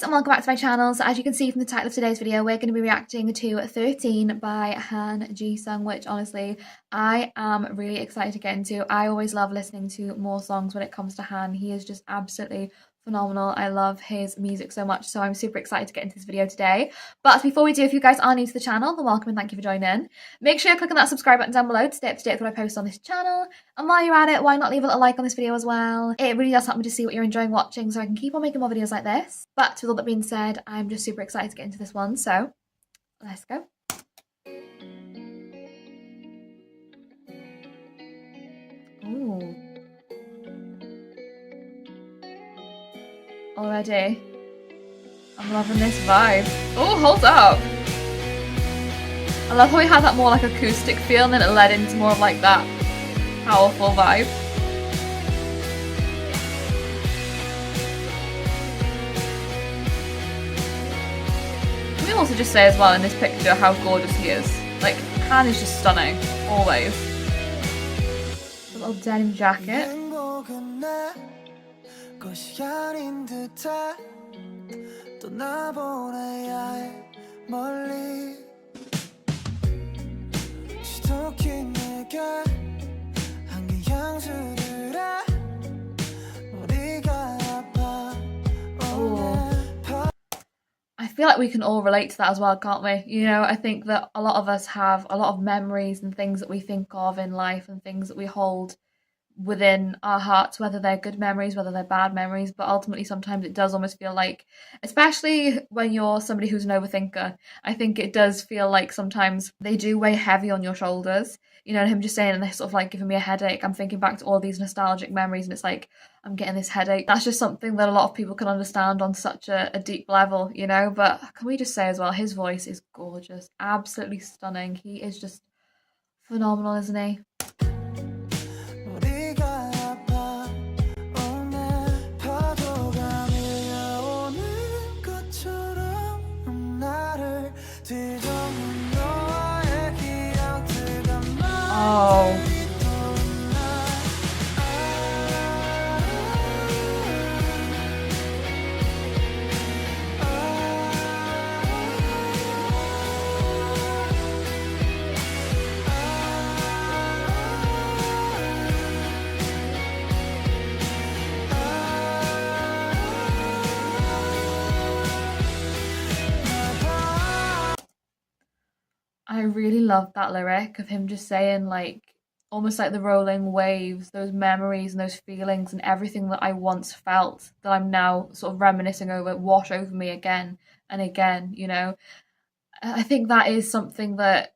and welcome back to my channel. So as you can see from the title of today's video, we're going to be reacting to 13 by Han Ji-sung, which honestly I am really excited to get into. I always love listening to more songs when it comes to Han. He is just absolutely phenomenal. I love his music so much, so I'm super excited to get into this video today. But before we do, if you guys are new to the channel, then welcome and thank you for joining. Make sure you click on that subscribe button down below to stay up to date with what I post on this channel. And while you're at it, why not leave a little like on this video as well? It really does help me to see what you're enjoying watching so I can keep on making more videos like this. But with all that being said, I'm just super excited to get into this one, so let's go. Ooh. Already. I'm loving this vibe. Oh, hold up. I love how we had that more like acoustic feel and then it led into more of like that powerful vibe. Can we also just say as well in this picture how gorgeous he is? Like, Han is just stunning, always. A little denim jacket. I feel like we can all relate to that as well, can't we? You know, I think that a lot of us have a lot of memories and things that we think of in life and things that we hold within our hearts, whether they're good memories, whether they're bad memories, but ultimately sometimes it does almost feel like, especially when you're somebody who's an overthinker, I think it does feel like sometimes they do weigh heavy on your shoulders. You know, him just saying this sort of like giving me a headache, I'm thinking back to all these nostalgic memories and it's like, I'm getting this headache. That's just something that a lot of people can understand on such a deep level, you know, but can we just say as well, his voice is gorgeous, absolutely stunning. He is just phenomenal, isn't he? Oh. I really love that lyric of him just saying like, almost like the rolling waves, those memories and those feelings and everything that I once felt that I'm now sort of reminiscing over, wash over me again and again, you know. I think that is something that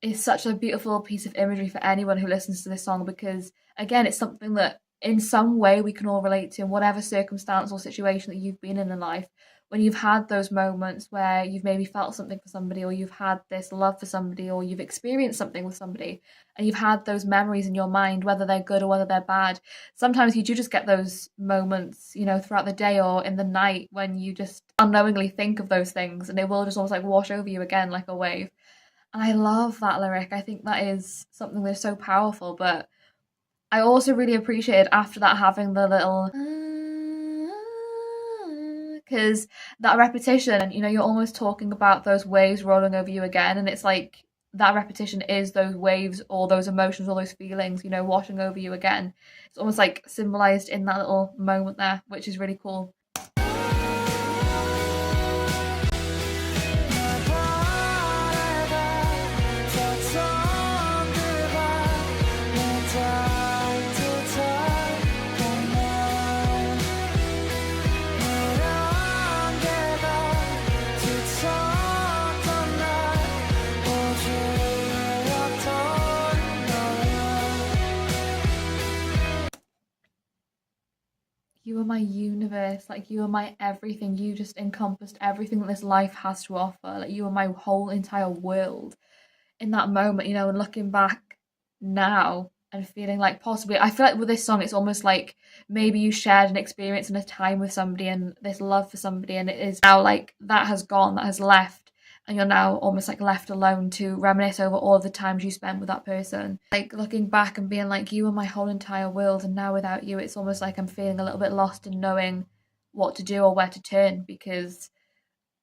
is such a beautiful piece of imagery for anyone who listens to this song because, again, it's something that in some way we can all relate to in whatever circumstance or situation that you've been in life. When you've had those moments where you've maybe felt something for somebody or you've had this love for somebody or you've experienced something with somebody and you've had those memories in your mind, whether they're good or whether they're bad, sometimes you do just get those moments, you know, throughout the day or in the night when you just unknowingly think of those things and it will just almost like wash over you again like a wave. And I love that lyric. I think that is something that's so powerful, but I also really appreciated after that having the little because that repetition, and you know, you're almost talking about those waves rolling over you again, and it's like that repetition is those waves or those emotions or those feelings, you know, washing over you again. It's almost like symbolized in that little moment there, which is really cool. You are my universe, like you are my everything. You just encompassed everything that this life has to offer. Like you are my whole entire world in that moment, you know, and looking back now and feeling like possibly, I feel like with this song, it's almost like maybe you shared an experience and a time with somebody and this love for somebody, and it is now like that has gone, that has left. And you're now almost like left alone to reminisce over all of the times you spent with that person. Like looking back and being like, you were my whole entire world, and now without you, it's almost like I'm feeling a little bit lost in knowing what to do or where to turn, because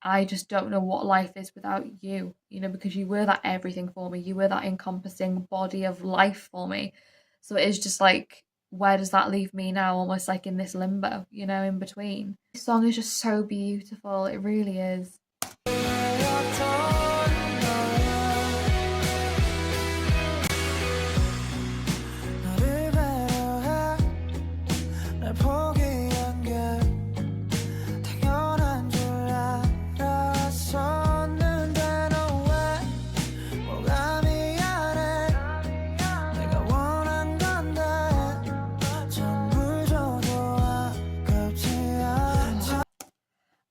I just don't know what life is without you, you know, because you were that everything for me. You were that encompassing body of life for me. So it is just like, where does that leave me now? Almost like in this limbo, you know, in between. This song is just so beautiful. It really is.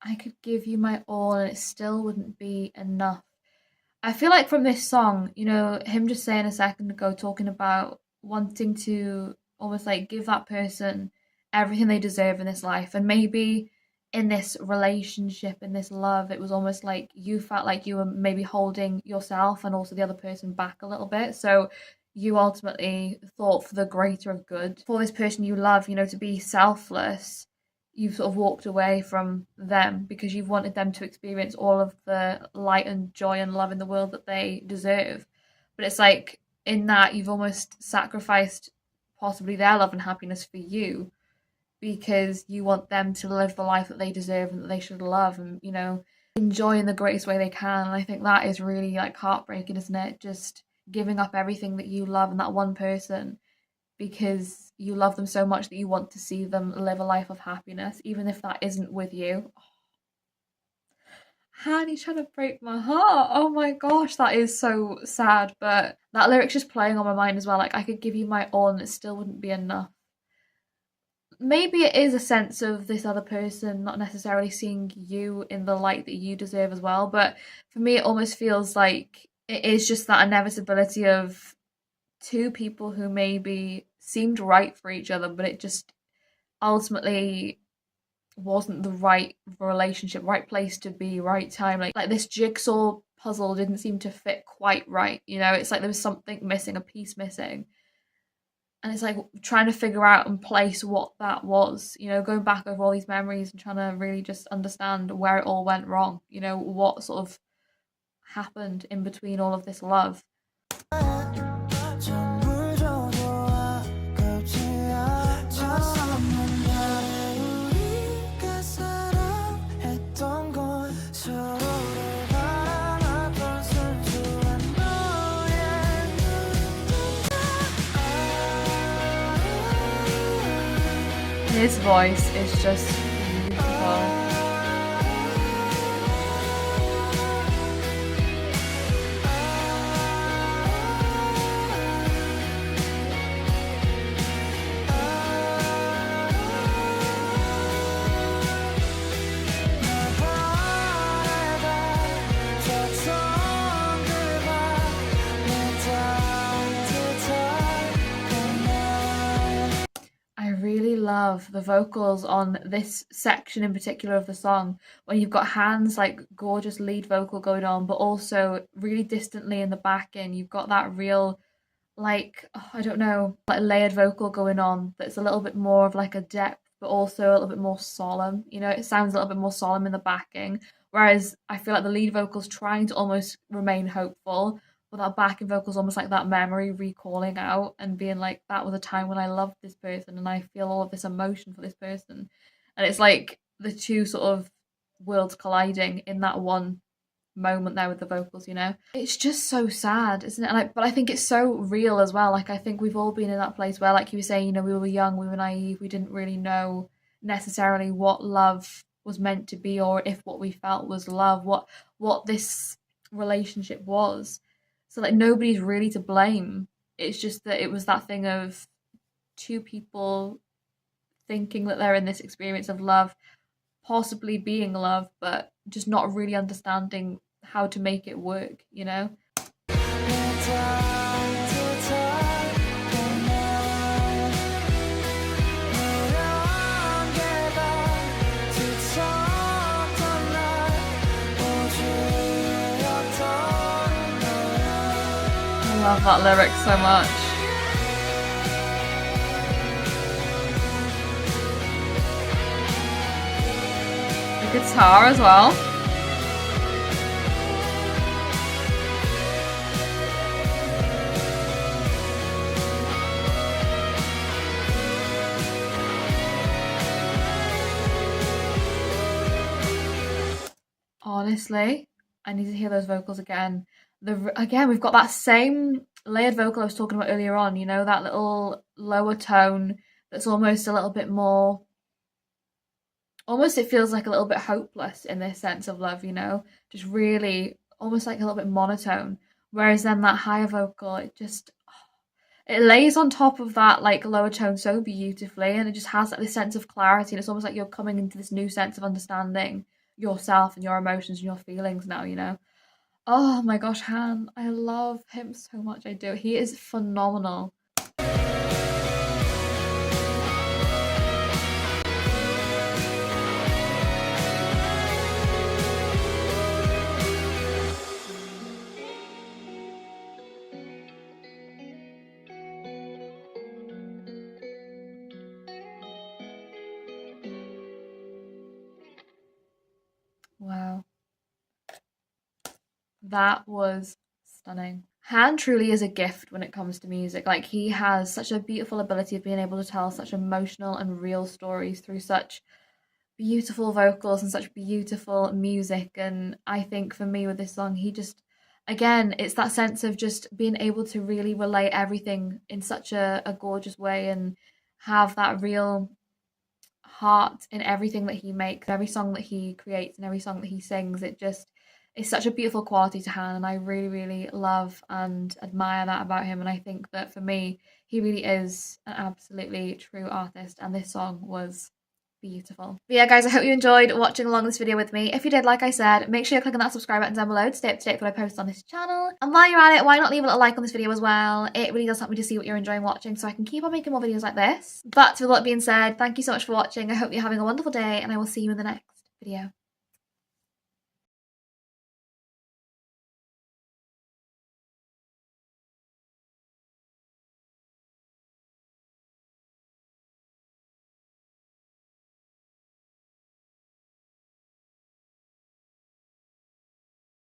I could give you my all and it still wouldn't be enough. I feel like from this song, you know, him just saying a second ago, talking about wanting to almost like give that person everything they deserve in this life. And maybe in this relationship, in this love, it was almost like you felt like you were maybe holding yourself and also the other person back a little bit. So you ultimately thought for the greater of good for this person you love, you know, to be selfless. You've sort of walked away from them because you've wanted them to experience all of the light and joy and love in the world that they deserve. But it's like in that you've almost sacrificed possibly their love and happiness for you because you want them to live the life that they deserve and that they should love and, you know, enjoy in the greatest way they can. And I think that is really like heartbreaking, isn't it? Just giving up everything that you love and that one person because you love them so much that you want to see them live a life of happiness, even if that isn't with you. Honey's trying to break my heart. Oh my gosh, that is so sad. But that lyric's just playing on my mind as well. Like, I could give you my all and it still wouldn't be enough. Maybe it is a sense of this other person not necessarily seeing you in the light that you deserve as well. But for me, it almost feels like it is just that inevitability of two people who maybe seemed right for each other, but it just ultimately wasn't the right relationship, right place to be, right time. Like this jigsaw puzzle didn't seem to fit quite right, you know? It's like there was something missing, a piece missing. And it's like trying to figure out and place what that was, you know, going back over all these memories and trying to really just understand where it all went wrong, you know, what sort of happened in between all of this love. His voice is just beautiful. I really love the vocals on this section in particular of the song, when you've got Han's like gorgeous lead vocal going on, but also really distantly in the back end, you've got that real like, oh, I don't know, like layered vocal going on that's a little bit more of like a depth, but also a little bit more solemn. You know, it sounds a little bit more solemn in the backing, whereas I feel like the lead vocal's trying to almost remain hopeful, but that backing vocal's almost like that memory recalling out and being like, that was a time when I loved this person and I feel all of this emotion for this person. And it's like the two sort of worlds colliding in that one moment there with the vocals, you know? It's just so sad, isn't it? Like, but I think it's so real as well. Like, I think we've all been in that place where, like you were saying, you know, we were young, we were naive, we didn't really know necessarily what love was meant to be or if what we felt was love, what this relationship was. So like nobody's really to blame. It's just that it was that thing of two people thinking that they're in this experience of love, possibly being love, but just not really understanding how to make it work, you know? I love that lyric so much. guitar as well. Honestly, I need to hear those vocals again. Again, we've got that same layered vocal I was talking about earlier on, you know, that little lower tone that's almost a little bit more, almost it feels like a little bit hopeless in this sense of love, you know, just really almost like a little bit monotone. Whereas then that higher vocal, it lays on top of that like lower tone so beautifully, and it just has like this sense of clarity, and it's almost like you're coming into this new sense of understanding yourself and your emotions and your feelings now, you know. Oh my gosh, Han, I love him so much. I do. He is phenomenal. Wow. That was stunning. Han truly is a gift when it comes to music. Like, he has such a beautiful ability of being able to tell such emotional and real stories through such beautiful vocals and such beautiful music. And I think for me with this song, he just, again, it's that sense of just being able to really relate everything in such a gorgeous way and have that real heart in everything that he makes, every song that he creates and every song that he sings. It just is such a beautiful quality to Han, and I really, really love and admire that about him. And I think that for me, he really is an absolutely true artist, and this song was beautiful. But yeah, guys, I hope you enjoyed watching along this video with me. If you did, like I said, make sure you click on that subscribe button down below to stay up to date with what I post on this channel. And while you're at it, why not leave a little like on this video as well? It really does help me to see what you're enjoying watching, so I can keep on making more videos like this. But with that being said, thank you so much for watching. I hope you're having a wonderful day, and I will see you in the next video.